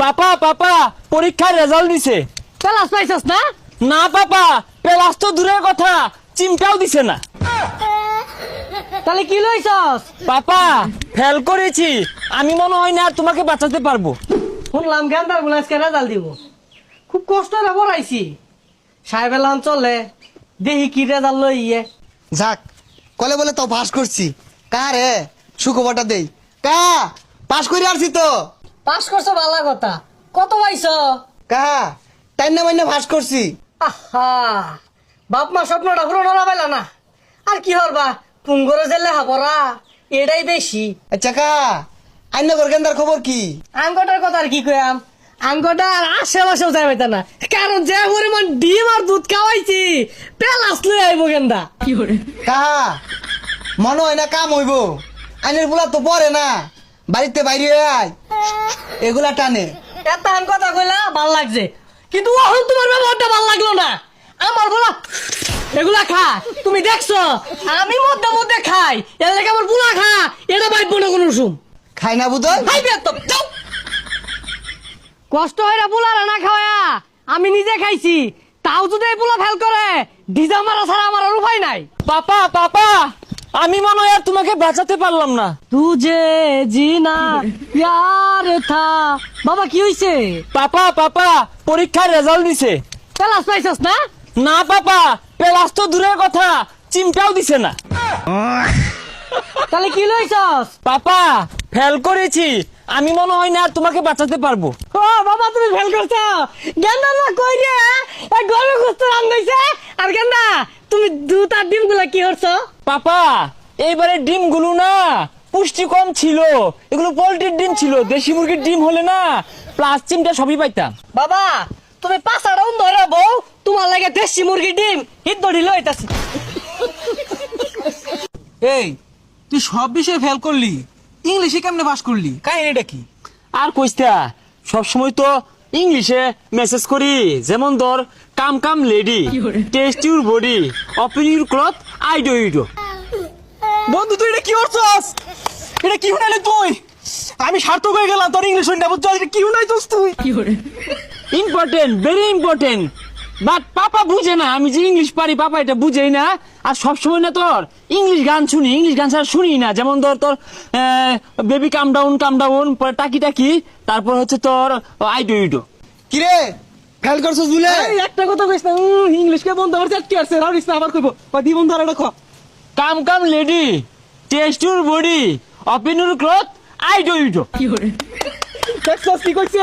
পাপা পাপা পরীক্ষার রেজাল্ট দিছে। প্লাস পাইছস না? না পাপা, প্লাস তো দূরের কথা, চিমটাও দিছে না। তাহলে কি লইছস? পাপা ফেল করেছি, আমি মনে হয় না আর তোমাকে বাঁচাতে পারবো। শুনলাম গেন্দার বলে আজকে রেজাল্ট দিব। খুব কষ্ট করে পড়াইছি। সাহেব এলাম চলে দেখি কি রেজাল্ট লই ইয়ে। যাক কলে বলে তো পাস করছি। কারে সুখবরটা দেই। কা পাস করে আসছি তো। পাস করছো ভালো কথা। কত পাইছ? কা টাইম না মাইনা পাস করছি। আহা, বাপ মা স্বপ্নটা পূরণ হলা পাইলা না। আর কি হরবা, পুঙ্গরে যে লেহা পড়া এটাই বেশি। আচ্ছা কা আইন নগর গেন্দার খবর কি? আঙ্গটার কথা আর কি কইয়াম, আঙ্গটা আর আশেপাশেও যাই পাইতা না, কারণ যে পরিমাণ ডিম আর দুধ খাওয়াইছি পেলাস লই আইব গেন্দা। কা মনে হয় না কাম হইব। আইনের বুলা তো পরে না, বাড়িতে বাইরে আয় এগুলা টানে। এত আন কথা কইলা ভাল লাগছে, কিন্তু এখন তোমার ব্যবহারটা ভাল লাগলো না। আমার বলা এগুলা খা, তুমি দেখছো আমি মধ্যে মধ্যে খাই, এর লাগে আমার বুলা খা, এটা বাইব না কোনো রসুম। খাই না বুদল। খাইবে তো যাও। কষ্ট হইরা বুলা না খাওয়া আমি নিজে খাইছি, তাও যদি এই বুলা ফেল করে ডিজা মারা ছাড়া আমার আর উপায় নাই। পাপা পাপা, আমি মনে হয় আর তোমাকে বাঁচাতে পারলাম না। তুঝে জিনা প্যার থা। বাবা কি হইছে? পাপা পাপা পরীক্ষার রেজাল্ট দিছে। প্লাস পাইছস না? না পাপা, প্লাস তো দূরের কথা, চিমটাও দিছে না। তাহলে কি লইছস? পাপা ফেল করেছি, আমি মনে হয় না আর তোমাকে বাঁচাতে পারবো। ও বাবা তুমি ফেল করছো? গেন্দা না কই রে, এই গরু কুস্ত রান হইছে। আর গেন্দা তুমি দুধ আর ডিম গুলা কি করছো? পাপা এইবারে ডিম গুলো না পুষ্টি কম ছিল, এগুলো পোল্ট্রির ডিম ছিল। দেশি মুরগির ডিম হলে না প্লাস চিমটা সবই পাইতাম। বাবা তুমি পাঁচটা ধরে বউ, তোমার লাগে দেশি মুরগির ডিম হিট দড়ি লইতাছি। এই তুই সব বিষয়ে ফেল করলি, ইংলিশে কেমনে পাস করলি? কাহিনীটা কি? আর কইস্তা সবসময় তো ইংলিশে মেসেজ করি, যেমন ধর come come lady, taste your body, open your cloth, I do you do. বন্ধু তুই এটা কি করছস? এটা কি শুনালি তুই? আমি সার্থক হয়ে গেলাম তোর ইংলিশ শুনে। বুঝছো এটা কি শুনাইছস তুই? Important, very important. বাট পাপা বুঝে না আমি যে ইংলিশ পারি, পাপা এটা বুঝেই না। আর সবসময় না তোর ইংলিশ গান শুনি, ইংলিশ গান ছাড়া শুনি না। যেমন ধর তোর বেবি কাম ডাউন, পরে টাকি টাকি, তারপর হচ্ছে তোর আই ডো ইউ ডো। কিরে ফেল করছস বলে? এই একটা কথা কইছ না, ইংলিশ কে বন্ধ করতে কি আছে? রাউরিস না আবার কইবো। বা দি বন্ধ আর এটা খ। Come come lady, taste your body, open your cloth, I do you do. দেখছস কি কইছে?